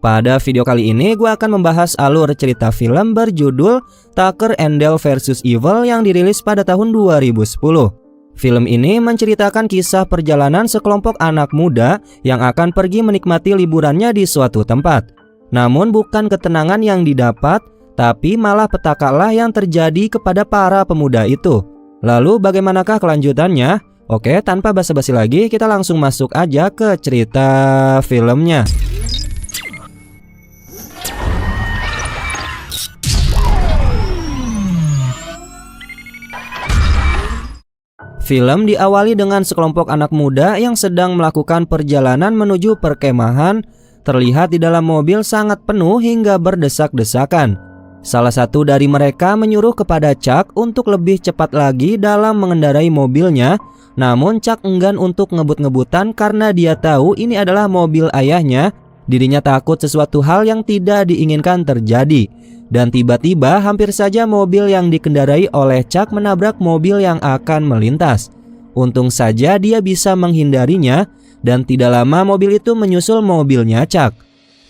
Pada video kali ini gue akan membahas alur cerita film berjudul Tucker and Dale vs Evil yang dirilis pada tahun 2010. Film ini menceritakan kisah perjalanan sekelompok anak muda yang akan pergi menikmati liburannya di suatu tempat. Namun bukan ketenangan yang didapat, tapi malah petakalah yang terjadi kepada para pemuda itu. Lalu bagaimanakah kelanjutannya? Oke, tanpa basa-basi lagi kita langsung masuk aja ke cerita filmnya. Film diawali dengan sekelompok anak muda yang sedang melakukan perjalanan menuju perkemahan. Terlihat di dalam mobil sangat penuh hingga berdesak-desakan. Salah satu dari mereka menyuruh kepada Chuck untuk lebih cepat lagi dalam mengendarai mobilnya. Namun Chuck enggan untuk ngebut-ngebutan karena dia tahu ini adalah mobil ayahnya. Dirinya takut sesuatu hal yang tidak diinginkan terjadi. Dan tiba-tiba hampir saja mobil yang dikendarai oleh Chuck menabrak mobil yang akan melintas. Untung saja dia bisa menghindarinya dan tidak lama mobil itu menyusul mobilnya Chuck.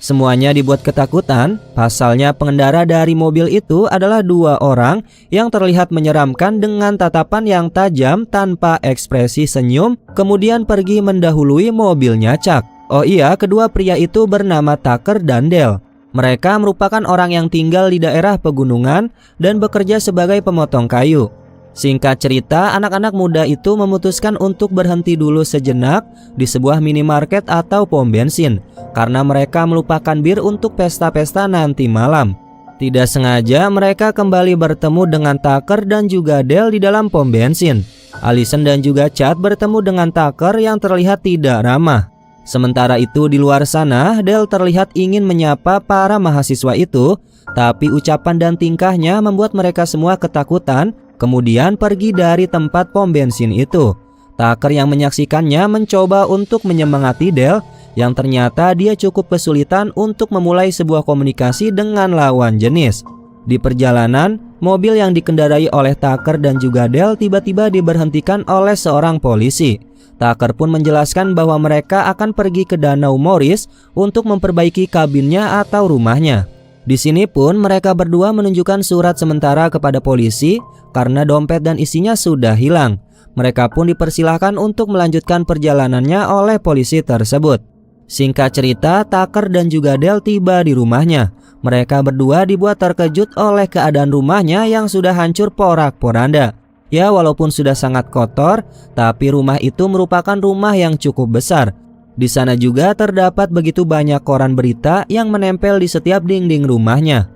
Semuanya dibuat ketakutan. Pasalnya pengendara dari mobil itu adalah dua orang yang terlihat menyeramkan dengan tatapan yang tajam tanpa ekspresi senyum, kemudian pergi mendahului mobilnya Chuck. Oh iya, kedua pria itu bernama Tucker dan Dale. Mereka merupakan orang yang tinggal di daerah pegunungan dan bekerja sebagai pemotong kayu. Singkat cerita, anak-anak muda itu memutuskan untuk berhenti dulu sejenak di sebuah minimarket atau pom bensin karena mereka melupakan bir untuk pesta-pesta nanti malam. Tidak sengaja mereka kembali bertemu dengan Tucker dan juga Dale di dalam pom bensin. Allison dan juga Chad bertemu dengan Tucker yang terlihat tidak ramah. Sementara itu di luar sana, Dale terlihat ingin menyapa para mahasiswa itu, tapi ucapan dan tingkahnya membuat mereka semua ketakutan, kemudian pergi dari tempat pom bensin itu. Tucker yang menyaksikannya mencoba untuk menyemangati Dale, yang ternyata dia cukup kesulitan untuk memulai sebuah komunikasi dengan lawan jenis. Di perjalanan, mobil yang dikendarai oleh Tucker dan juga Dale tiba-tiba diberhentikan oleh seorang polisi. Tucker pun menjelaskan bahwa mereka akan pergi ke Danau Morris untuk memperbaiki kabinnya atau rumahnya. Di sini pun mereka berdua menunjukkan surat sementara kepada polisi karena dompet dan isinya sudah hilang. Mereka pun dipersilahkan untuk melanjutkan perjalanannya oleh polisi tersebut. Singkat cerita, Tucker dan juga Dale tiba di rumahnya. Mereka berdua dibuat terkejut oleh keadaan rumahnya yang sudah hancur porak-poranda. Ya, walaupun sudah sangat kotor, tapi rumah itu merupakan rumah yang cukup besar. Di sana juga terdapat begitu banyak koran berita yang menempel di setiap dinding rumahnya.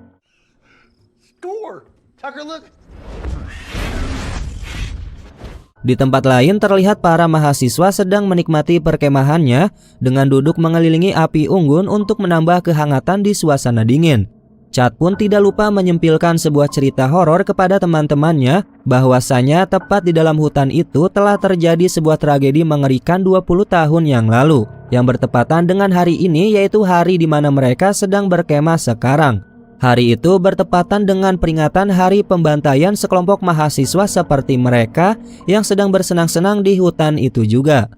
Di tempat lain terlihat para mahasiswa sedang menikmati perkemahannya dengan duduk mengelilingi api unggun untuk menambah kehangatan di suasana dingin. Chad pun tidak lupa menyempilkan sebuah cerita horor kepada teman-temannya bahwasanya tepat di dalam hutan itu telah terjadi sebuah tragedi mengerikan 20 tahun yang lalu yang bertepatan dengan hari ini, yaitu hari di mana mereka sedang berkemah sekarang. Hari itu bertepatan dengan peringatan hari pembantaian sekelompok mahasiswa seperti mereka yang sedang bersenang-senang di hutan itu juga.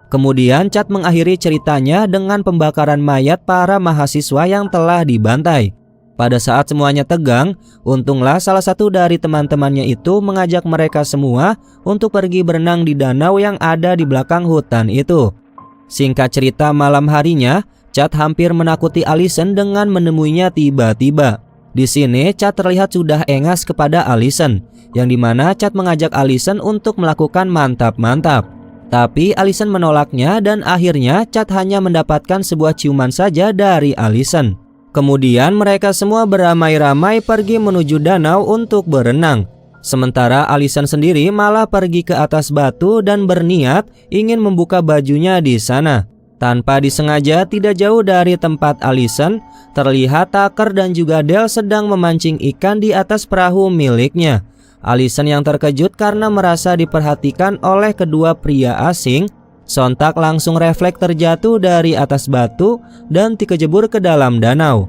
Kemudian Chad mengakhiri ceritanya dengan pembakaran mayat para mahasiswa yang telah dibantai. Pada saat semuanya tegang, untunglah salah satu dari teman-temannya itu mengajak mereka semua untuk pergi berenang di danau yang ada di belakang hutan itu. Singkat cerita, malam harinya Chad hampir menakuti Allison dengan menemuinya tiba-tiba. Di sini Chad terlihat sudah engas kepada Allison, yang dimana Chad mengajak Allison untuk melakukan mantap-mantap. Tapi Allison menolaknya dan akhirnya Chad hanya mendapatkan sebuah ciuman saja dari Allison. Kemudian mereka semua beramai-ramai pergi menuju danau untuk berenang. Sementara Allison sendiri malah pergi ke atas batu dan berniat ingin membuka bajunya di sana. Tanpa disengaja, tidak jauh dari tempat Allison, terlihat Tucker dan juga Dale sedang memancing ikan di atas perahu miliknya. Allison yang terkejut karena merasa diperhatikan oleh kedua pria asing Sontak langsung refleks terjatuh dari atas batu dan dikejebur ke dalam danau.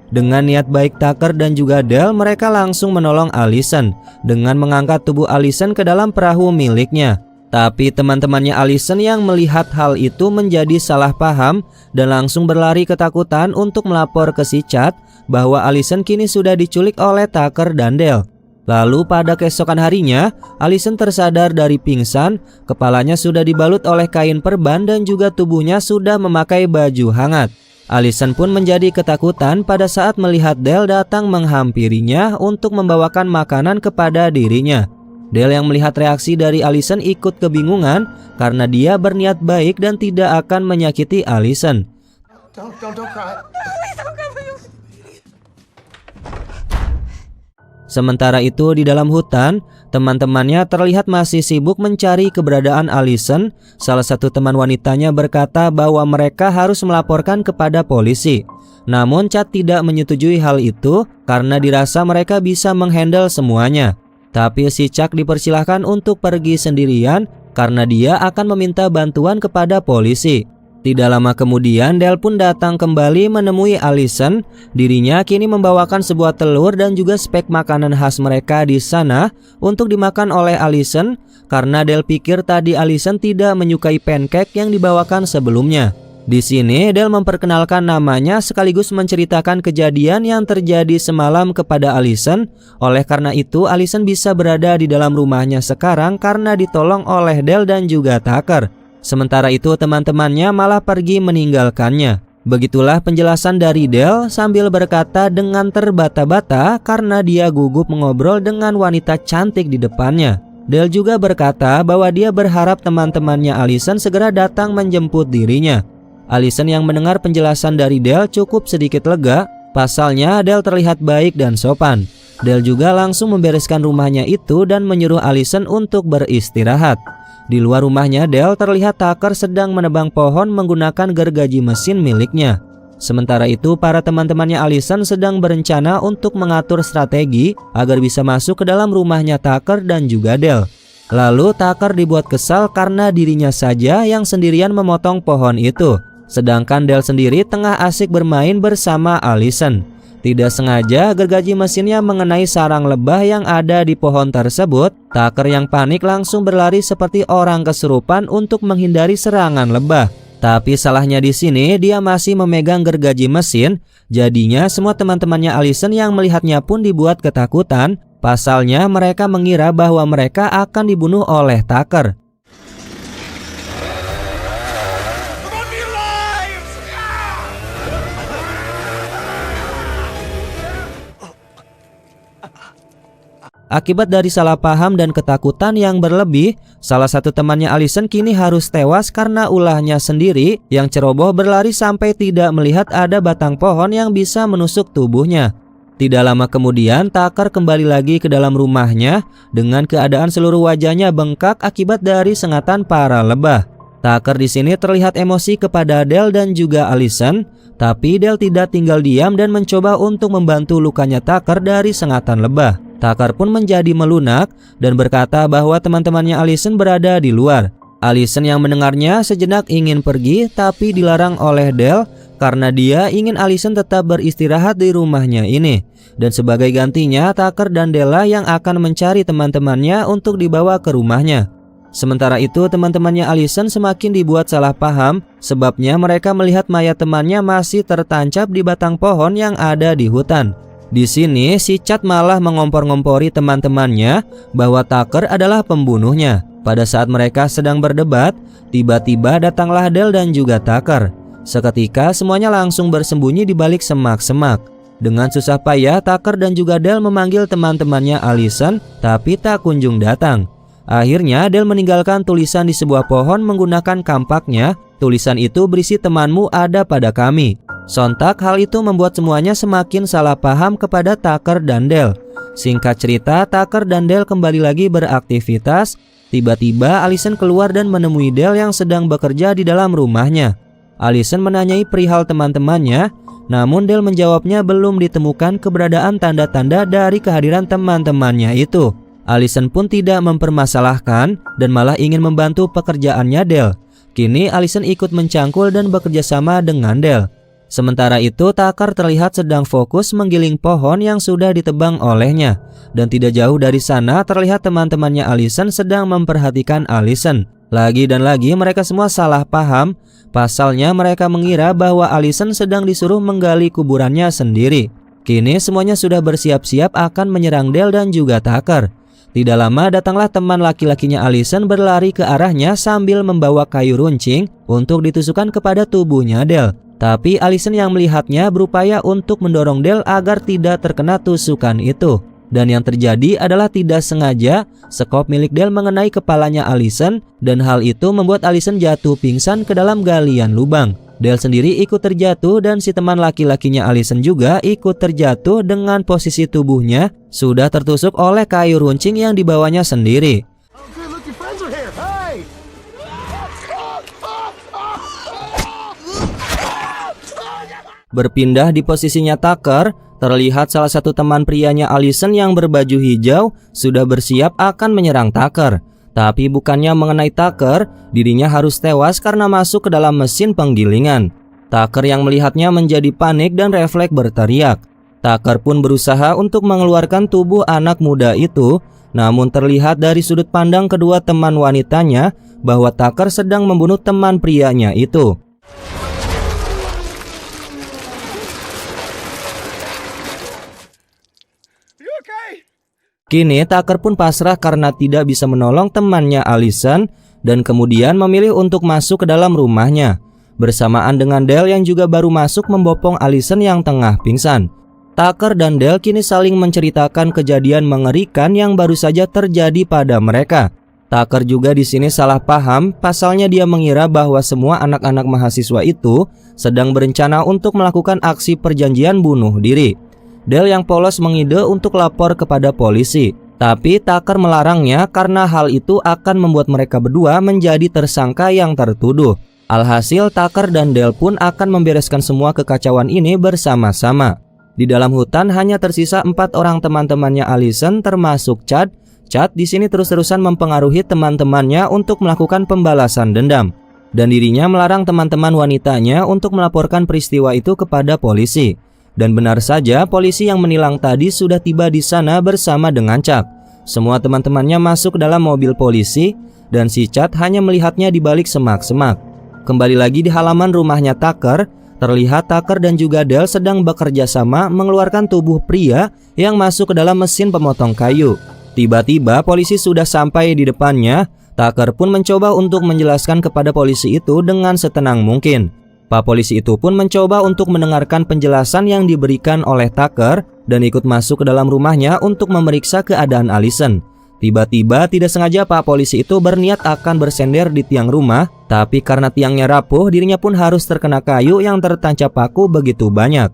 Dengan niat baik Tucker dan juga Dale, mereka langsung menolong Allison dengan mengangkat tubuh Allison ke dalam perahu miliknya. Tapi teman-temannya Allison yang melihat hal itu menjadi salah paham dan langsung berlari ketakutan untuk melapor ke si Chad bahwa Allison kini sudah diculik oleh Tucker dan Dale. Lalu pada keesokan harinya, Allison tersadar dari pingsan, kepalanya sudah dibalut oleh kain perban dan juga tubuhnya sudah memakai baju hangat. Allison pun menjadi ketakutan pada saat melihat Dale datang menghampirinya untuk membawakan makanan kepada dirinya. Dale yang melihat reaksi dari Allison ikut kebingungan karena dia berniat baik dan tidak akan menyakiti Allison. Don't cry. Sementara itu di dalam hutan, teman-temannya terlihat masih sibuk mencari keberadaan Allison. Salah satu teman wanitanya berkata bahwa mereka harus melaporkan kepada polisi. Namun Chad tidak menyetujui hal itu karena dirasa mereka bisa menghandle semuanya. Tapi si Chuck dipersilahkan untuk pergi sendirian karena dia akan meminta bantuan kepada polisi. Tidak lama kemudian Dale pun datang kembali menemui Allison. Dirinya kini membawakan sebuah telur dan juga spek makanan khas mereka di sana untuk dimakan oleh Allison karena Dale pikir tadi Allison tidak menyukai pancake yang dibawakan sebelumnya. Di sini Dale memperkenalkan namanya sekaligus menceritakan kejadian yang terjadi semalam kepada Allison. Oleh karena itu Allison bisa berada di dalam rumahnya sekarang karena ditolong oleh Dale dan juga Tucker. Sementara itu teman-temannya malah pergi meninggalkannya. Begitulah penjelasan dari Dale sambil berkata dengan terbata-bata karena dia gugup mengobrol dengan wanita cantik di depannya. Dale juga berkata bahwa dia berharap teman-temannya Allison segera datang menjemput dirinya. Allison yang mendengar penjelasan dari Dale cukup sedikit lega. Pasalnya Dale terlihat baik dan sopan. Dale juga langsung membereskan rumahnya itu dan menyuruh Allison untuk beristirahat. Di luar rumahnya Dale terlihat Tucker sedang menebang pohon menggunakan gergaji mesin miliknya. Sementara itu para teman-temannya Allison sedang berencana untuk mengatur strategi agar bisa masuk ke dalam rumahnya Tucker dan juga Dale. Lalu Tucker dibuat kesal karena dirinya saja yang sendirian memotong pohon itu, sedangkan Dale sendiri tengah asik bermain bersama Allison. Tidak sengaja gergaji mesinnya mengenai sarang lebah yang ada di pohon tersebut. Tucker yang panik langsung berlari seperti orang kesurupan untuk menghindari serangan lebah. Tapi salahnya di sini dia masih memegang gergaji mesin. Jadinya semua teman-temannya Allison yang melihatnya pun dibuat ketakutan. Pasalnya mereka mengira bahwa mereka akan dibunuh oleh Tucker. Akibat dari salah paham dan ketakutan yang berlebih, salah satu temannya Allison kini harus tewas karena ulahnya sendiri yang ceroboh berlari sampai tidak melihat ada batang pohon yang bisa menusuk tubuhnya. Tidak lama kemudian Tucker kembali lagi ke dalam rumahnya dengan keadaan seluruh wajahnya bengkak akibat dari sengatan para lebah. Tucker di sini terlihat emosi kepada Dale dan juga Allison, tapi Dale tidak tinggal diam dan mencoba untuk membantu lukanya Tucker dari sengatan lebah. Tucker pun menjadi melunak dan berkata bahwa teman-temannya Allison berada di luar. Allison yang mendengarnya sejenak ingin pergi tapi dilarang oleh Dale karena dia ingin Allison tetap beristirahat di rumahnya ini. Dan sebagai gantinya Tucker dan Dale yang akan mencari teman-temannya untuk dibawa ke rumahnya. Sementara itu teman-temannya Allison semakin dibuat salah paham sebabnya mereka melihat mayat temannya masih tertancap di batang pohon yang ada di hutan. Di sini si Chad malah mengompor-ngompori teman-temannya bahwa Tucker adalah pembunuhnya. Pada saat mereka sedang berdebat, tiba-tiba datanglah Dale dan juga Tucker. Seketika semuanya langsung bersembunyi di balik semak-semak. Dengan susah payah Tucker dan juga Dale memanggil teman-temannya Allison, tapi tak kunjung datang. Akhirnya Dale meninggalkan tulisan di sebuah pohon menggunakan kampaknya. Tulisan itu berisi "Temanmu ada pada kami". Sontak hal itu membuat semuanya semakin salah paham kepada Tucker dan Dale. Singkat cerita, Tucker dan Dale kembali lagi beraktivitas. Tiba-tiba Allison keluar dan menemui Dale yang sedang bekerja di dalam rumahnya. Allison menanyai perihal teman-temannya, namun Dale menjawabnya belum ditemukan keberadaan tanda-tanda dari kehadiran teman-temannya itu. Allison pun tidak mempermasalahkan dan malah ingin membantu pekerjaannya Dale. Kini Allison ikut mencangkul dan bekerja sama dengan Dale. Sementara itu Tucker terlihat sedang fokus menggiling pohon yang sudah ditebang olehnya. Dan tidak jauh dari sana terlihat teman-temannya Allison sedang memperhatikan Allison. Lagi dan lagi mereka semua salah paham. Pasalnya mereka mengira bahwa Allison sedang disuruh menggali kuburannya sendiri. Kini semuanya sudah bersiap-siap akan menyerang Dale dan juga Tucker. Tidak lama datanglah teman laki-lakinya Allison berlari ke arahnya sambil membawa kayu runcing untuk ditusukkan kepada tubuhnya Dale. Tapi Allison yang melihatnya berupaya untuk mendorong Dale agar tidak terkena tusukan itu. Dan yang terjadi adalah tidak sengaja sekop milik Dale mengenai kepalanya Allison dan hal itu membuat Allison jatuh pingsan ke dalam galian lubang. Dale sendiri ikut terjatuh dan si teman laki-lakinya Allison juga ikut terjatuh dengan posisi tubuhnya sudah tertusuk oleh kayu runcing yang dibawanya sendiri. Berpindah di posisinya Tucker, terlihat salah satu teman prianya Allison yang berbaju hijau sudah bersiap akan menyerang Tucker. Tapi bukannya mengenai Tucker, dirinya harus tewas karena masuk ke dalam mesin penggilingan. Tucker yang melihatnya menjadi panik dan refleks berteriak. Tucker pun berusaha untuk mengeluarkan tubuh anak muda itu, namun terlihat dari sudut pandang kedua teman wanitanya bahwa Tucker sedang membunuh teman prianya itu. Kini Tucker pun pasrah karena tidak bisa menolong temannya Allison dan kemudian memilih untuk masuk ke dalam rumahnya. Bersamaan dengan Dale yang juga baru masuk membopong Allison yang tengah pingsan. Tucker dan Dale kini saling menceritakan kejadian mengerikan yang baru saja terjadi pada mereka. Tucker juga di sini salah paham, pasalnya dia mengira bahwa semua anak-anak mahasiswa itu sedang berencana untuk melakukan aksi perjanjian bunuh diri. Dale yang polos mengide untuk lapor kepada polisi, tapi Tucker melarangnya karena hal itu akan membuat mereka berdua menjadi tersangka yang tertuduh. Alhasil Tucker dan Dale pun akan membereskan semua kekacauan ini bersama-sama. Di dalam hutan hanya tersisa 4 orang teman-temannya Allison termasuk Chad. Chad di sini terus-terusan mempengaruhi teman-temannya untuk melakukan pembalasan dendam. Dan dirinya melarang teman-teman wanitanya untuk melaporkan peristiwa itu kepada polisi. Dan benar saja polisi yang menilang tadi sudah tiba di sana bersama dengan Chuck. Semua teman-temannya masuk dalam mobil polisi dan si Chad hanya melihatnya di balik semak-semak. Kembali lagi di halaman rumahnya Tucker, terlihat Tucker dan juga Dale sedang bekerja sama mengeluarkan tubuh pria yang masuk ke dalam mesin pemotong kayu. Tiba-tiba polisi sudah sampai di depannya. Tucker pun mencoba untuk menjelaskan kepada polisi itu dengan setenang mungkin. Pak polisi itu pun mencoba untuk mendengarkan penjelasan yang diberikan oleh Tucker dan ikut masuk ke dalam rumahnya untuk memeriksa keadaan Allison. Tiba-tiba tidak sengaja Pak polisi itu berniat akan bersender di tiang rumah, tapi karena tiangnya rapuh, dirinya pun harus terkena kayu yang tertancap paku begitu banyak.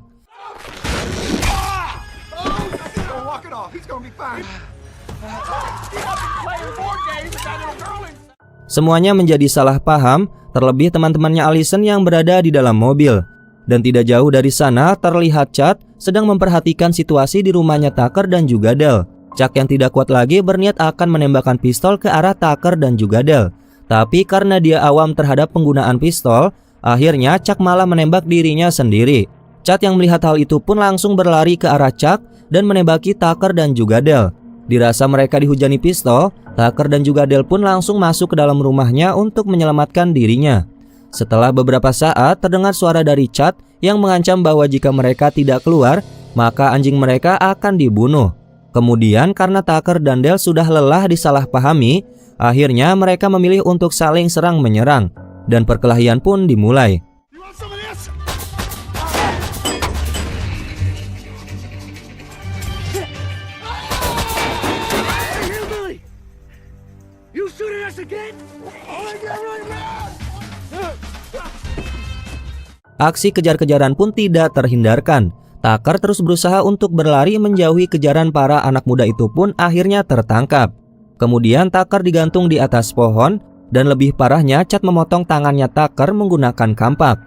Semuanya menjadi salah paham, terlebih teman-temannya Allison yang berada di dalam mobil. Dan tidak jauh dari sana terlihat Chad sedang memperhatikan situasi di rumahnya Tucker dan juga Dale. Chuck yang tidak kuat lagi berniat akan menembakkan pistol ke arah Tucker dan juga Dale. Tapi karena dia awam terhadap penggunaan pistol, akhirnya Chuck malah menembak dirinya sendiri. Chad yang melihat hal itu pun langsung berlari ke arah Chuck dan menembaki Tucker dan juga Dale. Dirasa mereka dihujani pistol, Tucker dan juga Dale pun langsung masuk ke dalam rumahnya untuk menyelamatkan dirinya. Setelah beberapa saat terdengar suara dari Chad yang mengancam bahwa jika mereka tidak keluar, maka anjing mereka akan dibunuh. Kemudian karena Tucker dan Dale sudah lelah disalahpahami, akhirnya mereka memilih untuk saling serang menyerang dan perkelahian pun dimulai. Aksi kejar-kejaran pun tidak terhindarkan. Tucker terus berusaha untuk berlari menjauhi kejaran para anak muda itu pun akhirnya tertangkap. Kemudian Tucker digantung di atas pohon dan lebih parahnya Chad memotong tangannya Tucker menggunakan kampak.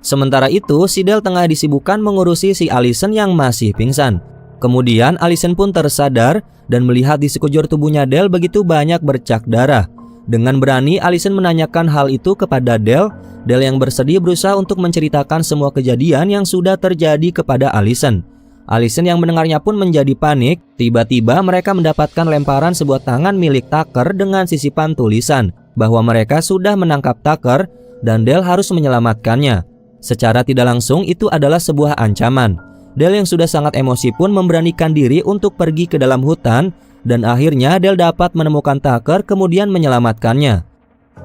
Sementara itu si Dale tengah disibukkan mengurusi si Allison yang masih pingsan. Kemudian Allison pun tersadar dan melihat di sekujur tubuhnya Dale begitu banyak bercak darah. Dengan berani, Allison menanyakan hal itu kepada Del. Del yang bersedih berusaha untuk menceritakan semua kejadian yang sudah terjadi kepada Allison. Allison yang mendengarnya pun menjadi panik. Tiba-tiba mereka mendapatkan lemparan sebuah tangan milik Tucker dengan sisipan tulisan bahwa mereka sudah menangkap Tucker dan Del harus menyelamatkannya. Secara tidak langsung itu adalah sebuah ancaman. Del yang sudah sangat emosi pun memberanikan diri untuk pergi ke dalam hutan dan akhirnya Del dapat menemukan Tucker kemudian menyelamatkannya.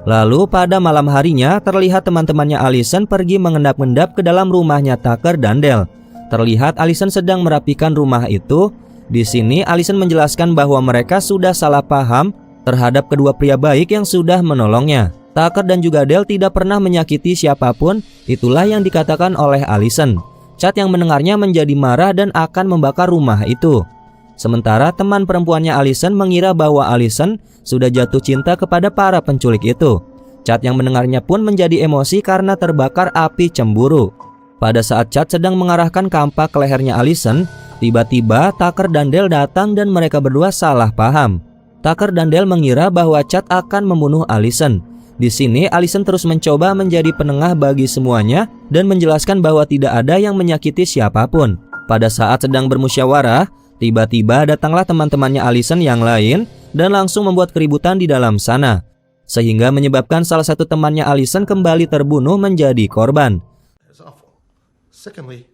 Lalu pada malam harinya terlihat teman-temannya Allison pergi mengendap-endap ke dalam rumahnya Tucker dan Del. Terlihat Allison sedang merapikan rumah itu. Di sini Allison menjelaskan bahwa mereka sudah salah paham terhadap kedua pria baik yang sudah menolongnya. Tucker dan juga Del tidak pernah menyakiti siapapun, itulah yang dikatakan oleh Allison. Chad yang mendengarnya menjadi marah dan akan membakar rumah itu. Sementara teman perempuannya Allison mengira bahwa Allison sudah jatuh cinta kepada para penculik itu. Chad yang mendengarnya pun menjadi emosi karena terbakar api cemburu. Pada saat Chad sedang mengarahkan kampak ke lehernya Allison, tiba-tiba Tucker dan Del datang dan mereka berdua salah paham. Tucker dan Del mengira bahwa Chad akan membunuh Allison. Di sini Allison terus mencoba menjadi penengah bagi semuanya dan menjelaskan bahwa tidak ada yang menyakiti siapapun. Pada saat sedang bermusyawarah, tiba-tiba datanglah teman-temannya Allison yang lain dan langsung membuat keributan di dalam sana, sehingga menyebabkan salah satu temannya Allison kembali terbunuh menjadi korban. Secondly,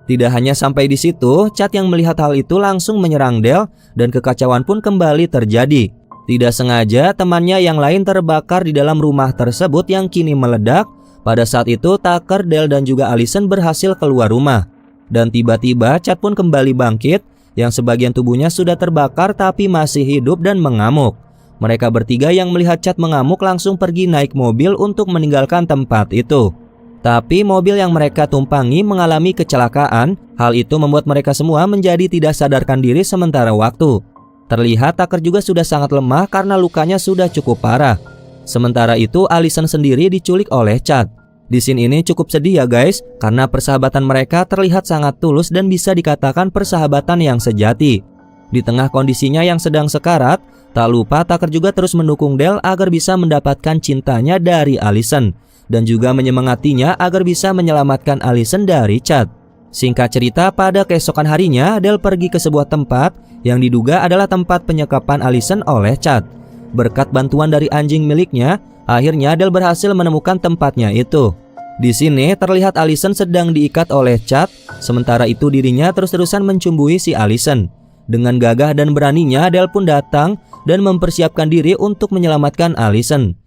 tidak hanya sampai di situ, Chad yang melihat hal itu langsung menyerang Del dan kekacauan pun kembali terjadi. Tidak sengaja temannya yang lain terbakar di dalam rumah tersebut yang kini meledak. Pada saat itu Tucker, Del dan juga Allison berhasil keluar rumah. Dan tiba-tiba Chad pun kembali bangkit yang sebagian tubuhnya sudah terbakar tapi masih hidup dan mengamuk. Mereka bertiga yang melihat Chad mengamuk langsung pergi naik mobil untuk meninggalkan tempat itu. Tapi mobil yang mereka tumpangi mengalami kecelakaan. Hal itu membuat mereka semua menjadi tidak sadarkan diri sementara waktu. Terlihat Tucker juga sudah sangat lemah karena lukanya sudah cukup parah. Sementara itu Allison sendiri diculik oleh Chad. Di scene ini cukup sedih ya guys, karena persahabatan mereka terlihat sangat tulus dan bisa dikatakan persahabatan yang sejati. Di tengah kondisinya yang sedang sekarat, tak lupa Tucker juga terus mendukung Del agar bisa mendapatkan cintanya dari Allison dan juga menyemangatinya agar bisa menyelamatkan Allison dari Chad. Singkat cerita, pada keesokan harinya Del pergi ke sebuah tempat yang diduga adalah tempat penyekapan Allison oleh Chad. Berkat bantuan dari anjing miliknya, akhirnya Del berhasil menemukan tempatnya itu. Di sini terlihat Allison sedang diikat oleh Chad, sementara itu dirinya terus-terusan mencumbui si Allison. Dengan gagah dan beraninya Del pun datang dan mempersiapkan diri untuk menyelamatkan Allison.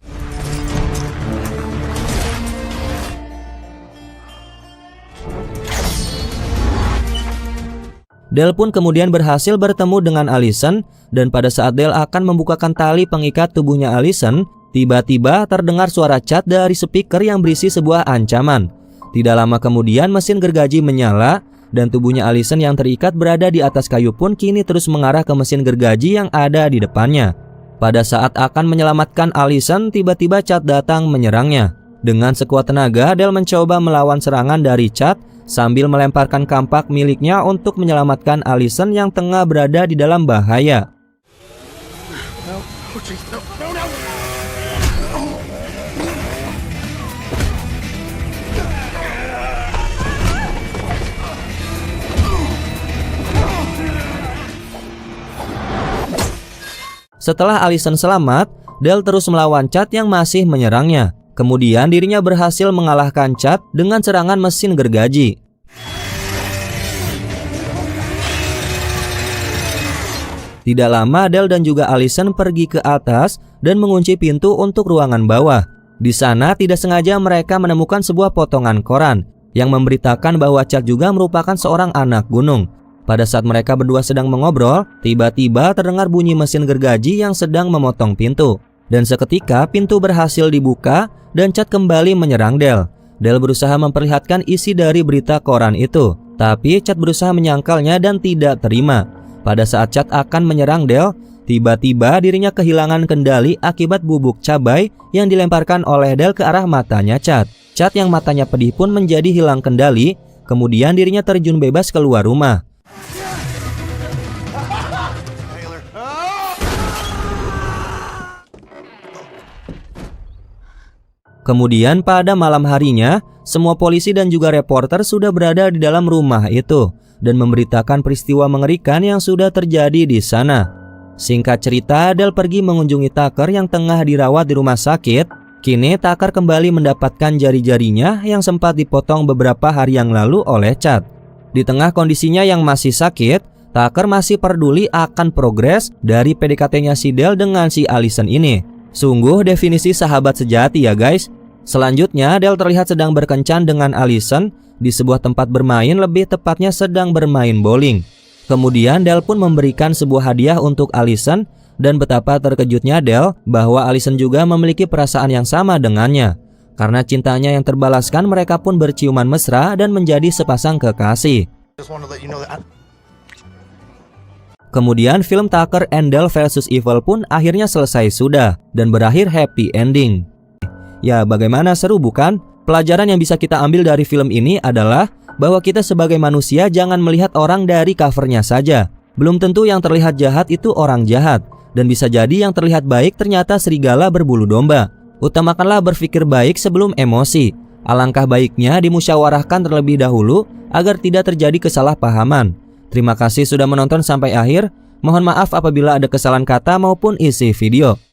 Del pun kemudian berhasil bertemu dengan Allison dan pada saat Del akan membukakan tali pengikat tubuhnya Allison, tiba-tiba terdengar suara Chad dari speaker yang berisi sebuah ancaman. Tidak lama kemudian mesin gergaji menyala dan tubuhnya Allison yang terikat berada di atas kayu pun kini terus mengarah ke mesin gergaji yang ada di depannya. Pada saat akan menyelamatkan Allison, tiba-tiba Chad datang menyerangnya. Dengan sekuat tenaga, Del mencoba melawan serangan dari Chad sambil melemparkan kampak miliknya untuk menyelamatkan Allison yang tengah berada di dalam bahaya. Setelah Allison selamat, Del terus melawan Chad yang masih menyerangnya. Kemudian dirinya berhasil mengalahkan Chad dengan serangan mesin gergaji. Tidak lama Del dan juga Allison pergi ke atas dan mengunci pintu untuk ruangan bawah. Di sana tidak sengaja mereka menemukan sebuah potongan koran yang memberitakan bahwa Chad juga merupakan seorang anak gunung. Pada saat mereka berdua sedang mengobrol, tiba-tiba terdengar bunyi mesin gergaji yang sedang memotong pintu. Dan seketika pintu berhasil dibuka dan Chad kembali menyerang Del. Del berusaha memperlihatkan isi dari berita koran itu, tapi Chad berusaha menyangkalnya dan tidak terima. Pada saat Chad akan menyerang Del, tiba-tiba dirinya kehilangan kendali akibat bubuk cabai yang dilemparkan oleh Del ke arah matanya Chad. Chad yang matanya pedih pun menjadi hilang kendali, kemudian dirinya terjun bebas keluar rumah. Kemudian pada malam harinya, semua polisi dan juga reporter sudah berada di dalam rumah itu dan memberitakan peristiwa mengerikan yang sudah terjadi di sana. Singkat cerita, Del pergi mengunjungi Tucker yang tengah dirawat di rumah sakit. Kini Tucker kembali mendapatkan jari-jarinya yang sempat dipotong beberapa hari yang lalu oleh Chad. Di tengah kondisinya yang masih sakit, Tucker masih peduli akan progres dari PDKT-nya si Del dengan si Allison ini. Sungguh definisi sahabat sejati ya guys. Selanjutnya, Del terlihat sedang berkencan dengan Allison di sebuah tempat bermain, lebih tepatnya sedang bermain bowling. Kemudian Del pun memberikan sebuah hadiah untuk Allison, dan betapa terkejutnya Del bahwa Allison juga memiliki perasaan yang sama dengannya. Karena cintanya yang terbalaskan, mereka pun berciuman mesra dan menjadi sepasang kekasih. Just want to let you know that Kemudian film Tucker and Dale vs Evil pun akhirnya selesai sudah dan berakhir happy ending. Ya, bagaimana, seru bukan? Pelajaran yang bisa kita ambil dari film ini adalah bahwa kita sebagai manusia jangan melihat orang dari covernya saja. Belum tentu yang terlihat jahat itu orang jahat, dan bisa jadi yang terlihat baik ternyata serigala berbulu domba. Utamakanlah berpikir baik sebelum emosi. Alangkah baiknya dimusyawarahkan terlebih dahulu agar tidak terjadi kesalahpahaman. Terima kasih sudah menonton sampai akhir. Mohon maaf apabila ada kesalahan kata maupun isi video.